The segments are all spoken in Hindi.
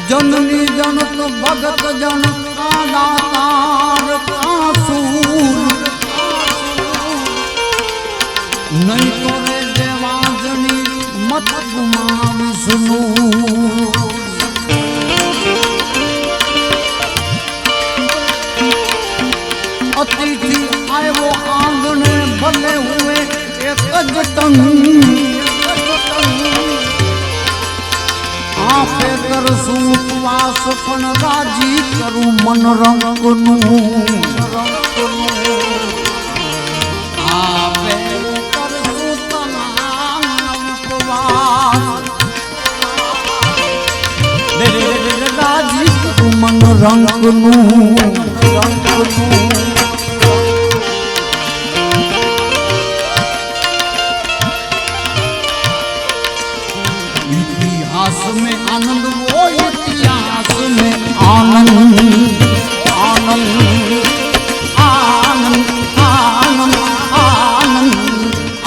जननी जनत भगत जन का दातार का सूर नहीं तो रे देवाजनी मत गुमा विष्णु अतिथि आए वो आंगने भले हुए एक जतन आपे कर सुवास पण राजी करूं मन रंगनु आपे कर सुवास राजी करूं मन रंगनु इतिहास में आनंद वो इतिहास में आनंद आनंद आनंद आनंद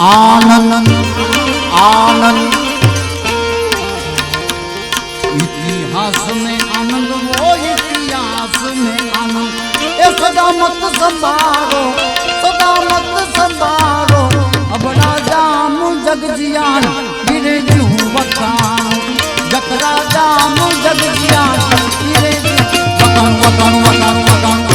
आनंद आनंद इतिहास में आनंद वो इतिहास में आनंद ये सदा मत संभारो अबड़ा जाम जग जियान गिरे जू वखान जकरा जाम जग जियान गिरे वखान वखान वखान वखान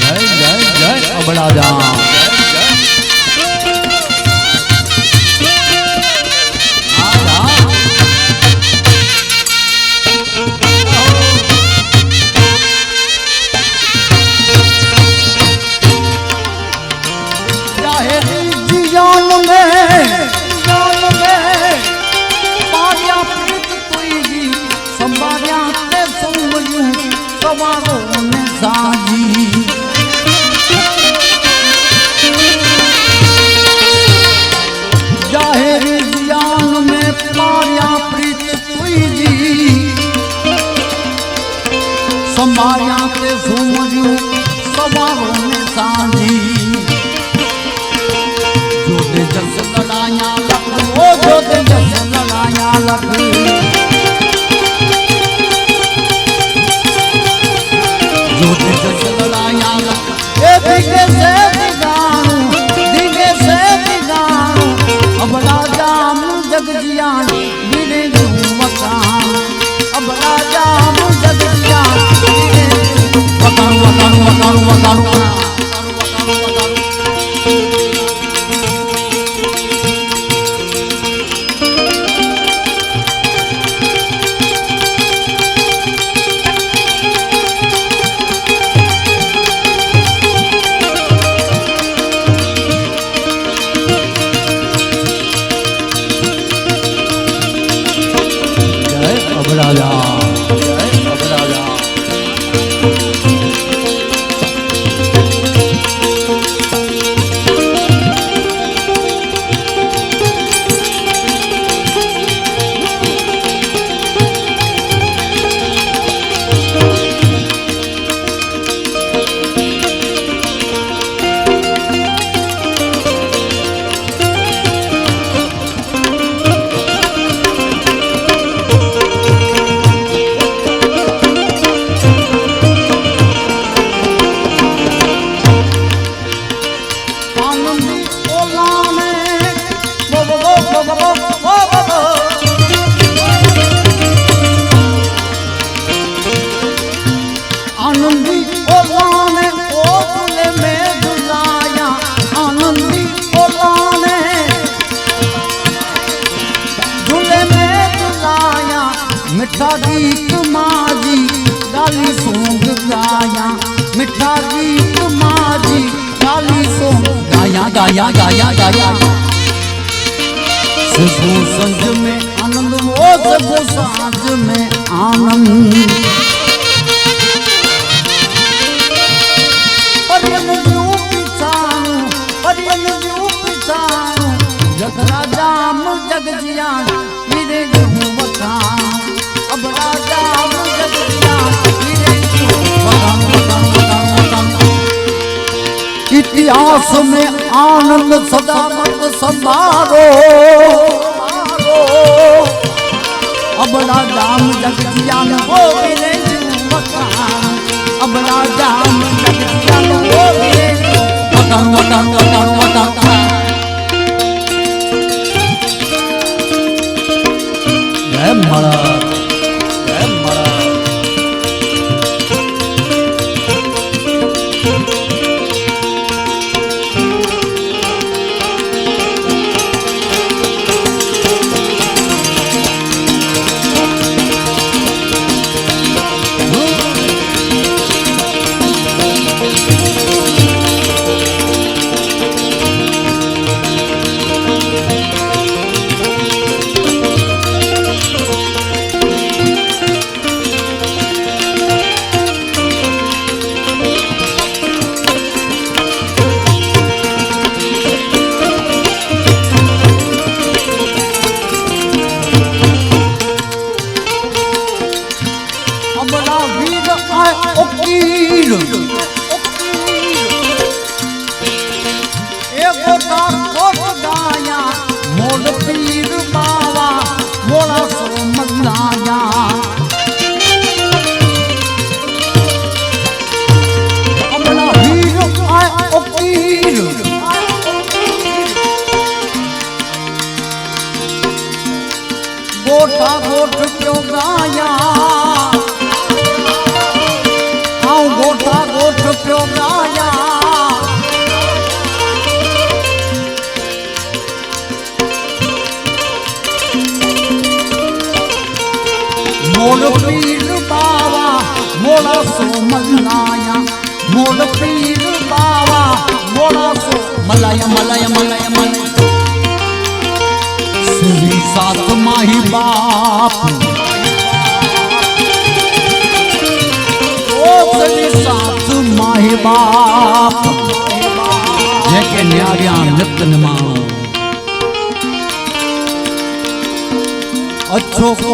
जय जय जय अबड़ा जाम संभाया के सुमरियो सवारों में सांझी जो दे जस लड़ाया लख वो जो दे जस लड़ाया लख जो दे जस लड़ाया लख ये दिगे से दिगाणु अब राजाम जग जियान गिरे जू मकान अब राजाम जग जियान वकानु वकानु वकानु वकानु जय अबराजा आनंदी ओला ने ओले में दुलाया आनंदी ओला ने झूले में दुलाया मिठा गीत माजी गाली सोंग गाया मिठा गीत माजी गाली सोंग गाया गाया गाया गाया सबो संज में आनंद वो सबो साज में आनंद जकरा जाम जग जियान गिरे जू वखान अब राजाम जग जियान गिरे जू वखान वखान वखान वखान इतिहास में आनंद सदा मत संभारो अबला जाम जगजियान वो गिरे वतन अबला जाम जगजियान वो गिरे वतन वतन वतन वतन जय महाराज जय महाराज गोटा गोट क्यों गाया आऊं गोटा गोट क्यों गाया मोल पीर बावा मोला सो मल्लाया मोल पीर बावा मोला सो मलाया मलाया मलाया मलाया श्री सात माही बाप ओ श्री सात माही बाप जेके न्यारिया नित निमाणो अच्छो को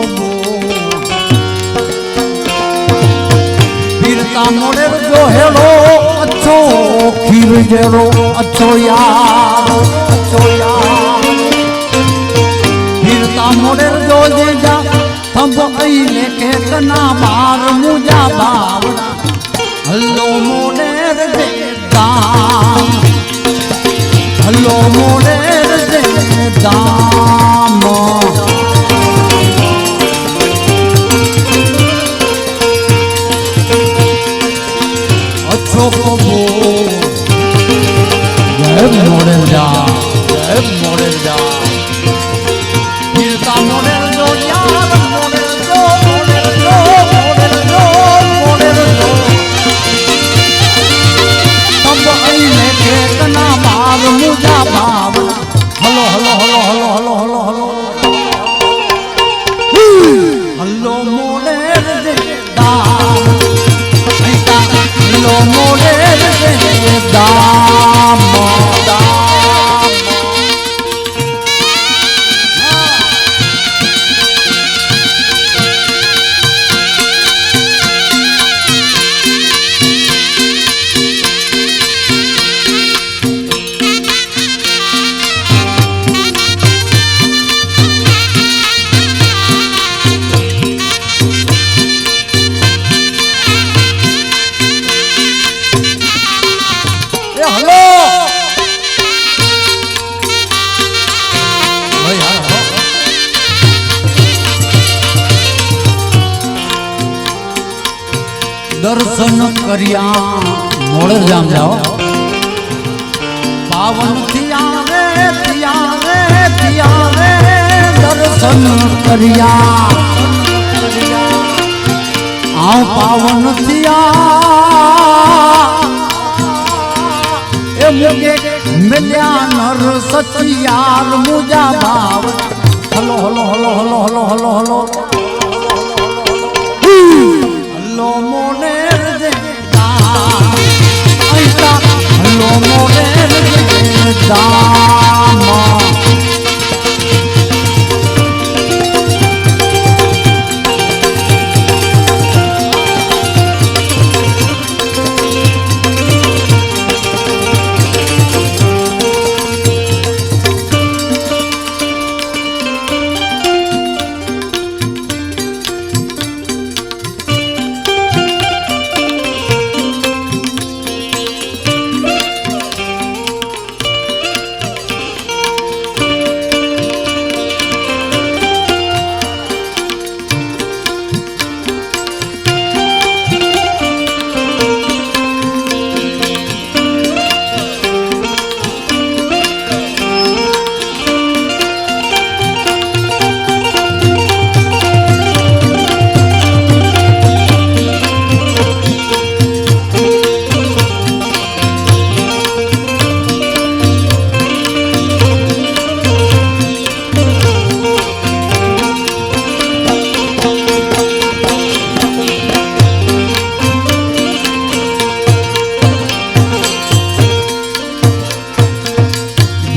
पीरता मोड़े जो हेलो अच्छो खीर जेरो अच्छो यार अच्छो यार मोड़े जो जेजा थब अइले के कना मार मुजा बावड़ा हल्लो मोड़े दे दाम हल्लो मोड़े दे दाम अच्छो को बो जय मोड़े जा जय मोड़े जा मोड़े जो यार मोड़े जो मोड़े जो मोड़े जो मोड़े जो तब अइले के कना मार मुजा भाव hello hello hello hello hello hello hello hello मोड़े दे दाम हलो मोड़े दे दाम दर्शन करिया मोड़ जाम जाओ पावन थिया रे दर्शन करिया आओ पावन थिया ए मुगे मिल्या नर सचियार मुजा भाव hello hello hello hello hello hello hello hello मोने दे दाम ऐसा हलो मोने दे दाम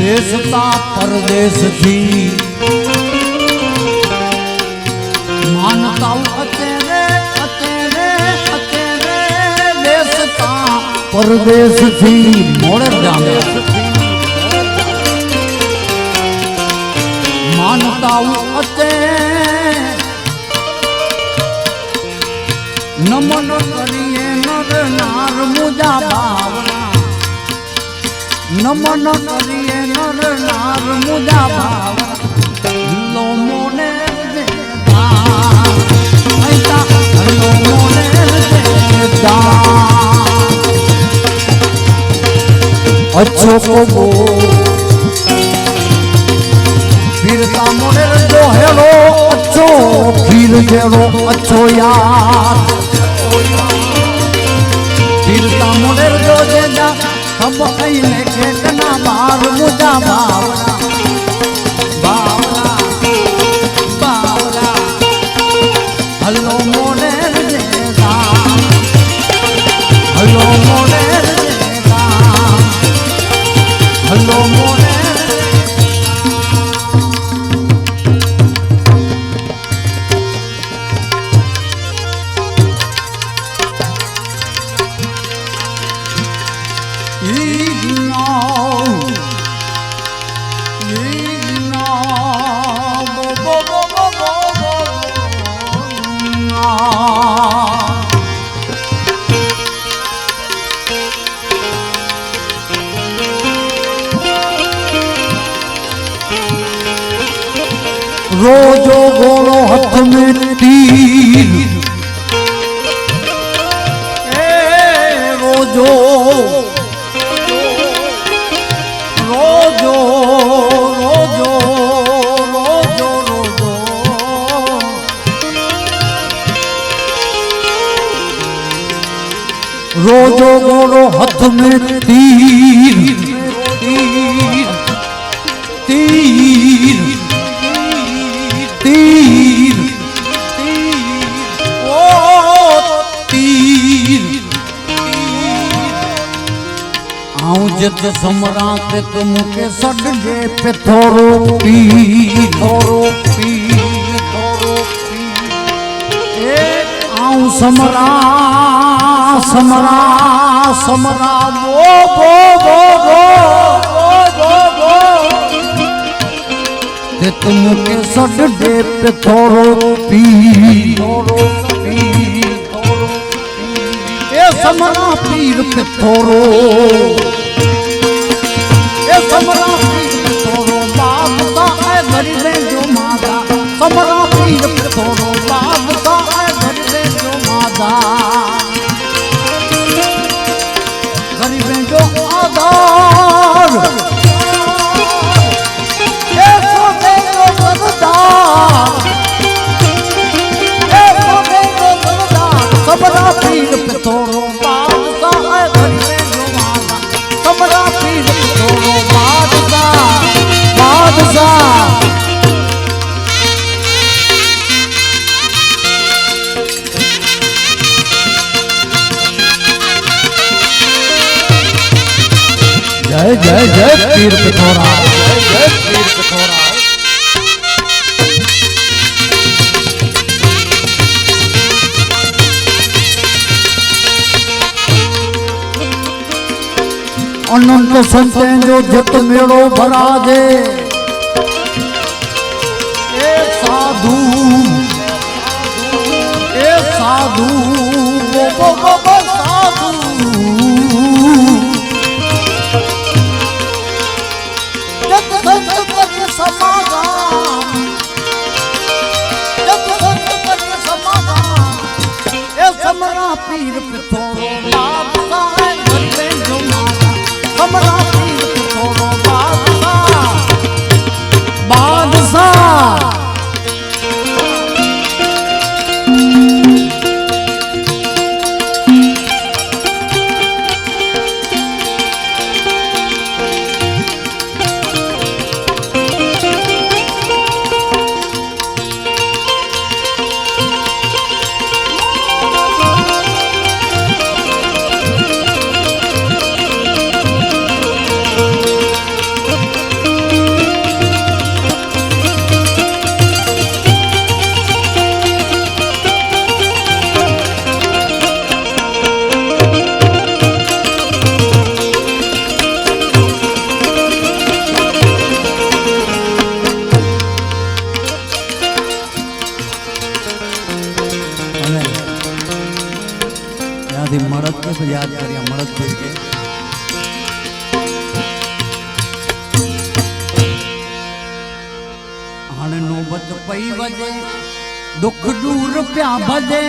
દેશતા પરદેશથી માનતા અત્યારે દેશતા પરદેશથી મોડે જામે માનતા અત્યારે નમન કરીએ નર નાર મુજા ભાવના નમન કરીએ નર નાર મુજા ભાવના લો મોને દેતા લો મોને દેતા અચ્છો કો ગો ફિરતા મોને જો હેલો અચ્છો ફિર જેરો અચ્છો યાર ફિરતા મોને જો જેના अब कहीं खेतना बार मुझा बावला बावला बावला हलो मोने देगा हलो मोने देगा हलो मोने रोजो गोरो हाथ में तीर रोजो रोजो रोजो रोजो रोजो रोजो गोरो हाथ में तीर तीर तीर तीर ओ तीर आऊं जत समरा ते तुम के सडे पे थोरो पीर थोरो पीर थोरो पीर ए आऊं समरा समरा समरा वो ते तुम के सडे पे थोरो पीर थोरो पीर थोरो पीर ए समरा पीर पे थोरो ए समरा पीर पे थोरो बाबा है गरीबे जो मादा समरा पीर पे थोरो बाबा है गरीबे जो मादा गरीबे जो आधार समरा पीर पे थोरो बादशाह है गरीबे जो मादा समरा पीर पे थोरो बादशाह बादशाह जय जय जय पीर पे थोरा जय जय पीर पे थोरा अनंत संते जो जत मेड़ो भरा दे ए साधु साधु जत संत करे समाधान जत संत करे समाधान ए समरा पीर पे थोरो बादशाह है गरीबे जो मादा समरा पीर पे थोरो बादशाह बादशाह याद करिया मरद पीर के हाणे नौबत पई वजे दुख दूर प्या भजे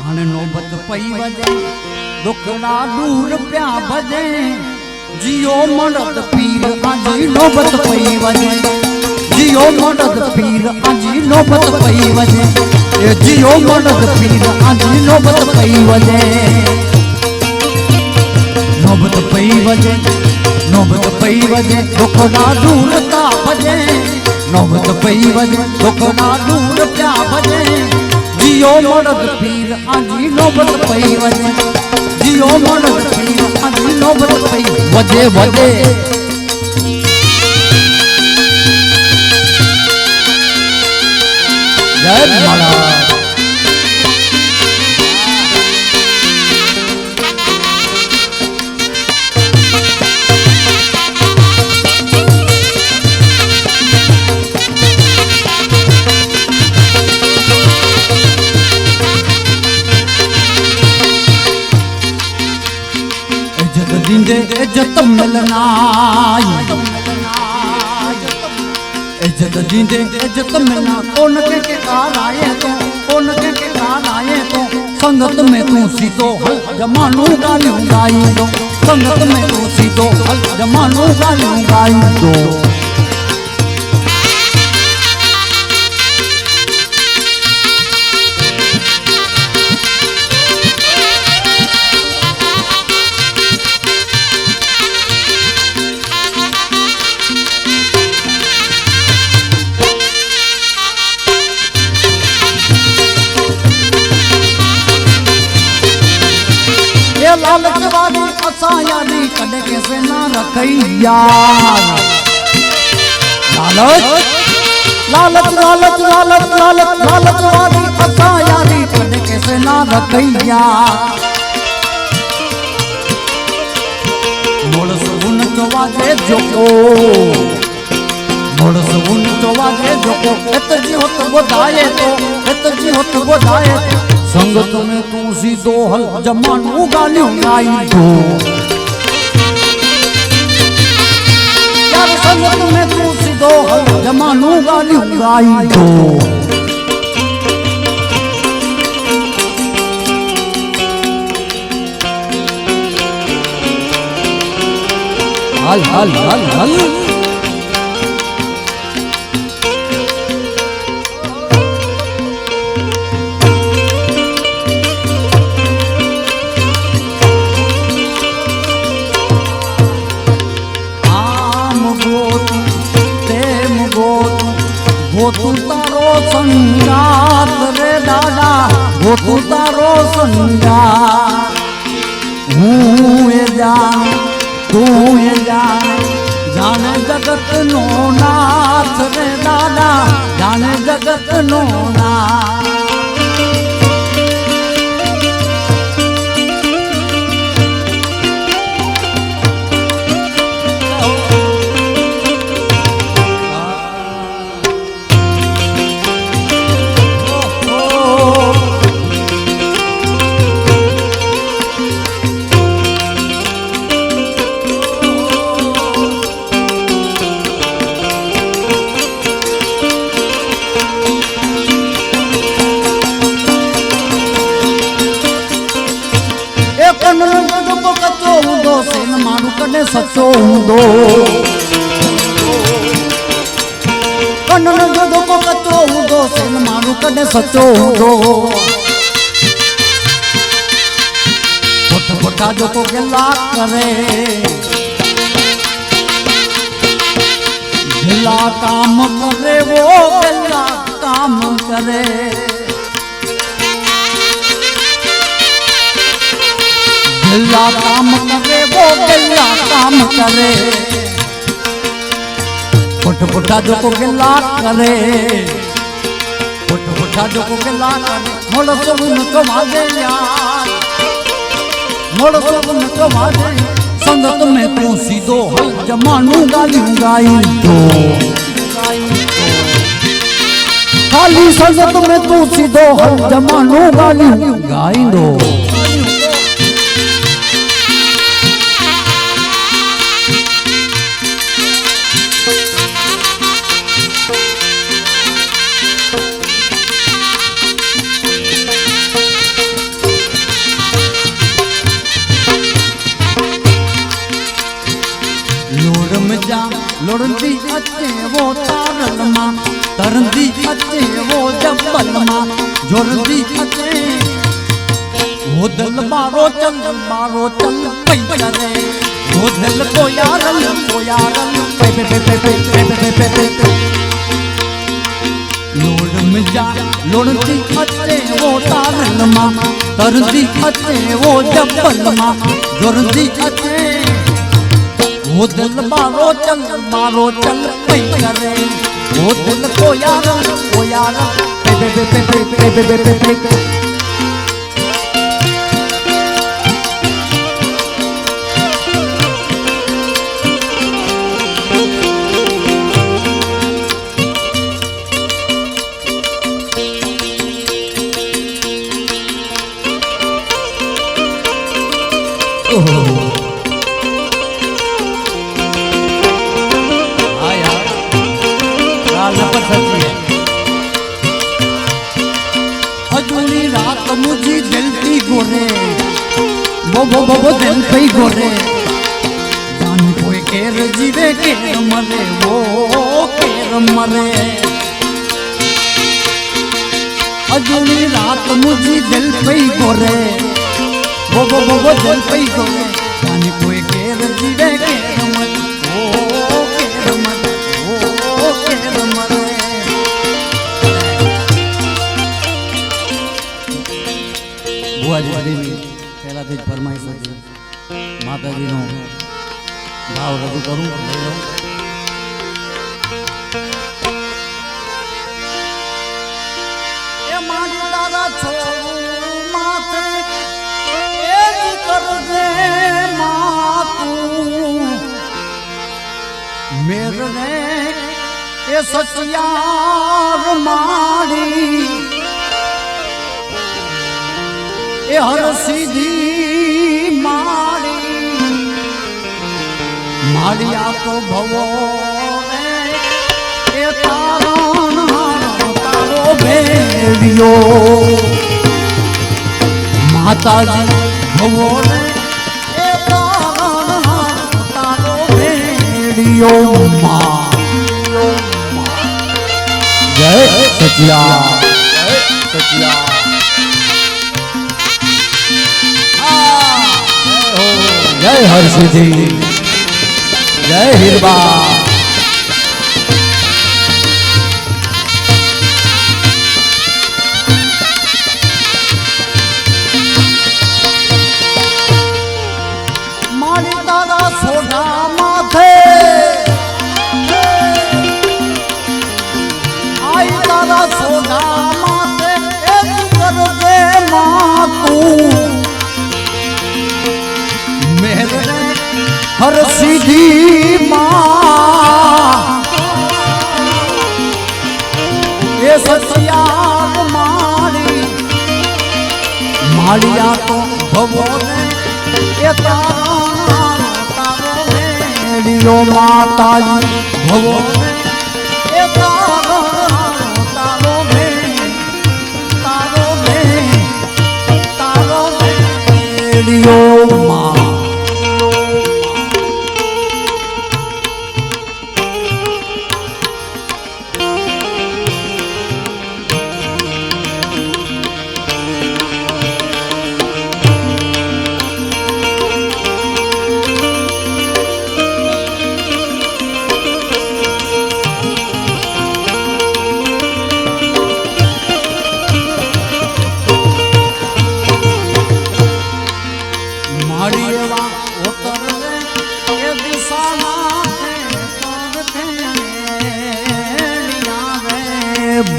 हाणे नौबत पई वजे दुखड़ा दूर प्या भजे जियो मरद पीर आजी नौबत पई वजे जियो मरद पीर आजी नौबत पई वजे ए जियो मरद पीर आजी नौबत पई वजे नौबत पई वजे नौबत पई वजे दुखड़ा दूर ता भजे नौबत पई वजे दुखड़ा दूर प्या भजे जियो मरद पीर आजी नौबत पई वजे जियो मरद पीर आजी नौबत पई वजे वजे जय महाराज जिंदे इज्जत मिलना इज्जत जिंदे इज्जत मिलना कौन के कार आए तो कौन के कार आए तो संगत में तू सीधो हल जमानू गालियों गाई दो संगत में तू सीधो हल जमानू गालियों गाई दो लालच वाली असा यारी कदे कैसे ना रखैया लालच लालच लालच लालच लालच लालच वाली असा यारी कदे कैसे ना रखैया मोड़ सुन चवाजे जोको मोड़ सुन चवाजे जोको एतजी होत बोधाए तो एतजी होत बोधाए संगत में तू सीधो हल जमानू गालियों गाई दो यार संगत में तू सीधो हल जमानू गालियों गाई दो हल हल हल हल तू तारो संगात रे दादा वो तू तारो संगात हूँ ये जान तू ये जाने जगत नो नाथ रे दादा जाने जगत नो नाथ कने सचो हूंदो कनन जो को कचो हूंदो सिन माण्हू कने सचो हूंदो पुट पुटा जो को गिला करे गिला काम करे वो गिला काम करे गिला काम करे वो गिला काम करे पुट पुटा जो को गिला करे पुट पुटा जो को गिला करे मोड़ सब न तो भागे यार मोड़ सब न तो भागे संगत में तू सीधो हल जमानू गालियों गाई दो खाली संगत में तू सीधो हल जमानू गालियों गाई दो जा लुड़दी अचे वो तारल मां तरंदी अचे वो जबल मां जुड़दी अचे वो दिल मारो चल पई करे वो दिल को यारल पे लोड़ में जा लुड़दी अचे वो तारल मां तरंदी अचे वो जबल मां जुड़दी अचे वो दिल मारो चल पई करे वो दिल को यारल पे अजूनी रात मुझी दिल की गोरे वो दिल पे गोरे जान कोई केर जीवे केर मरे वो केर मरे अजूनी रात मुझी दिल पे गोरे वो दिल पे गोरे जान कोई केर जीवे केर मरे वो केर मरे वो केर मरे बुआजी પહેલાથી જ ફરમાઈશ હતી માતાજીનો ભાવ રજૂ કરું લઈ લો એ મારી દાદા છોડું માથે એ જ કરજે માતું મેરને એ સચિયાર માડી ए हर सीधी माड़िया तो भवो ए तारो बेड़ियो माता जी भवो ए तारो बेड़ियो माँ जय सचिया जय हरसिद्धि जय हिरबा मारी तारा सोना माथे आई तारा सोना माथे एक कर दे मातू हर सीधी माँ ये सचियार माड़िया तो भवो ने ये तारो बेड़ियो माता जी भवो ने ये तारो बेड़ियो माँ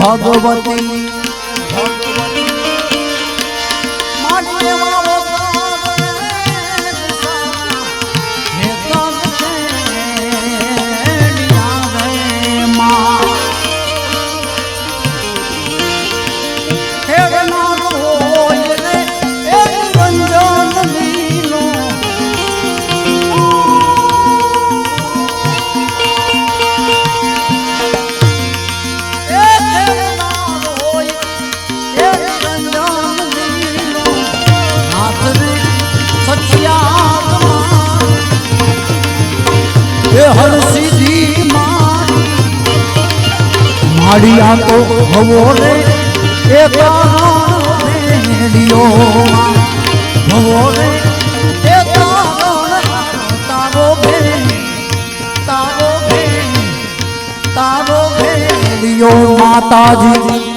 भगवती हर सी માળિયા તો હવો રે એ તારો ભેડિયો હવો રે એ તારો ભેડિયો માતાજી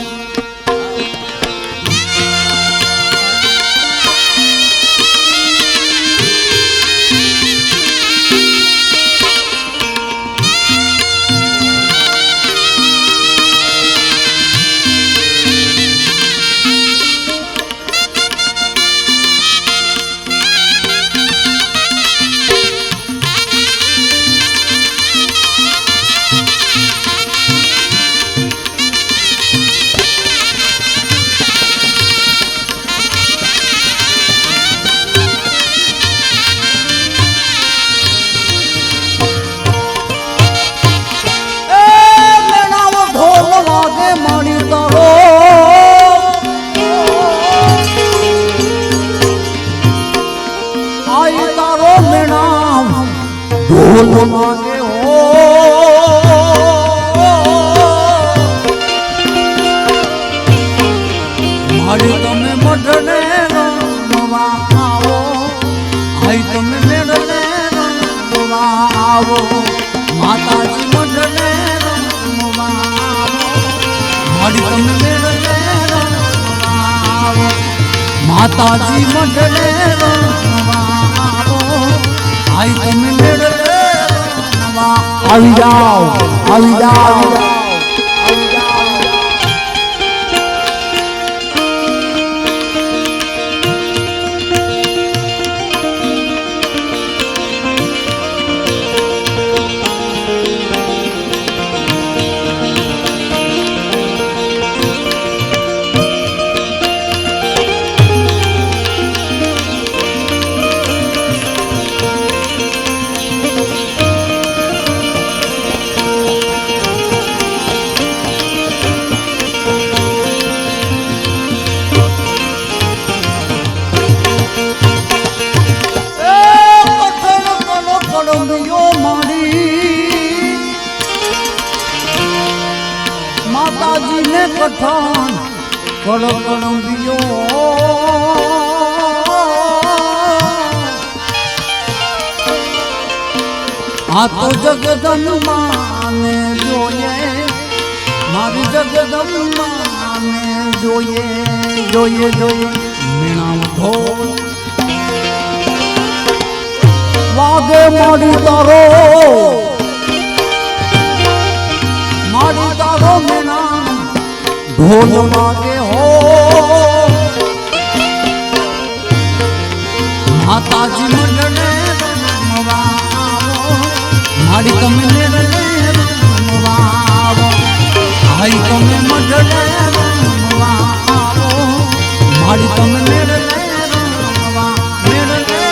ઢોલ માગે હો મારી તમે મઢને રમવા આવો આઈ તમે મેળને રમવા આવો માતાજી મઢને રમવા આવો મારી તમે મેળને રમવા આવો માતાજી મઢને રમવા આવો આઈ તમે મેળને આવી જાઓ આવી જાઓ માતાજીને કઠણ કડકડિયો આ તો જગદંબાને જોઈએ મારી જગદંબાને જોઈએ જોઈએ જોઈએ મીણાવ ઢોલ વાગે મારી તારો મીણા ઢોલ વાગે હો માતાજી મંડળે રમવા આવો મારી તમે મેળે રમવા આવો ભાઈ તમે મંડળે રમવા આવો મારી તમે મેળે રમવા મેળે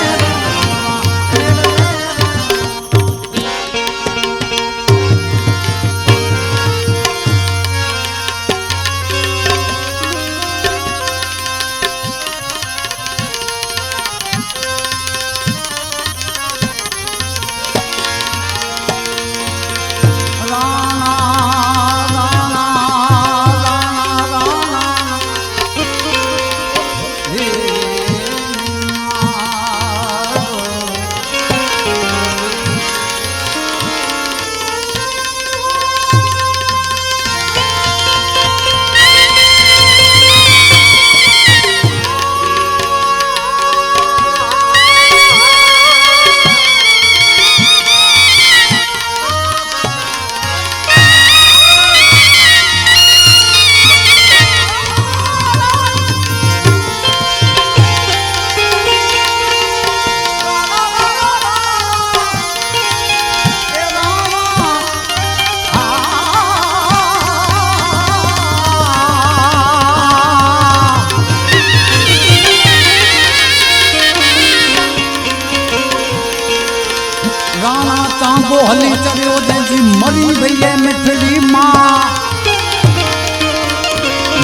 હલી ચર્યો જેજી મરી ભઈએ મિઠડી માં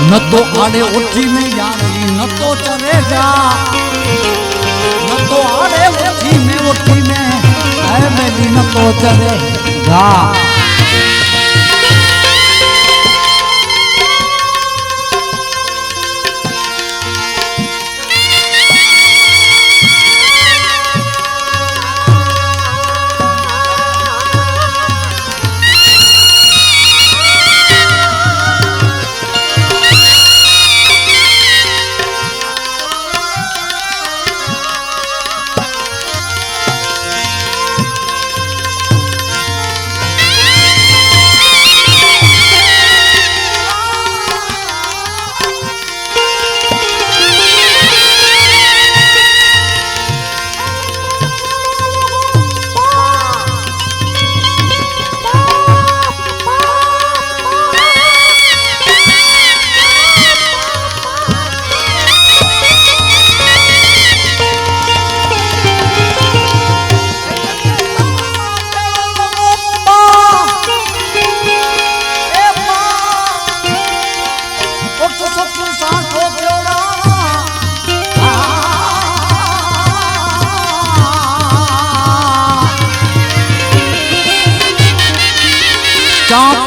ન તો આડે ઉઠી મે યારી ન તો ચરે જા ન તો આડે ઉઠી મે હે મેલી ન તો ચરે જા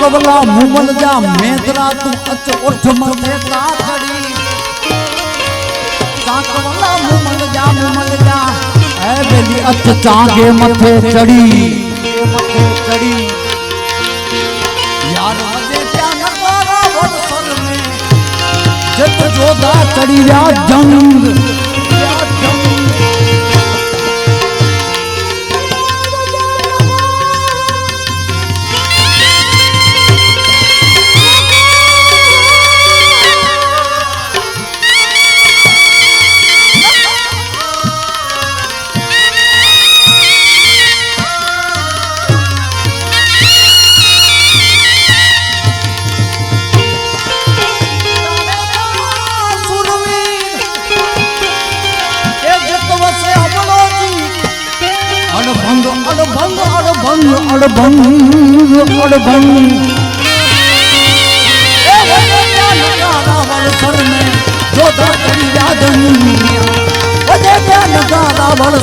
चाकवला मुमल जा मेदरा तू अच उठ मथे ताकड़ी चाकवला मुमल जा ऐ बेली अच चागे मथे चढ़ी यार मजे क्या नगारा वरसर में जत जोधा चढ़ी या जंग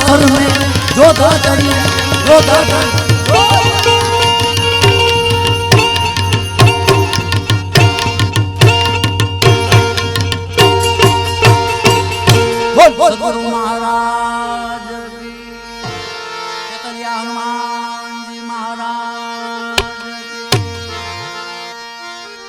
सर में जोधा चढ़ी महाराज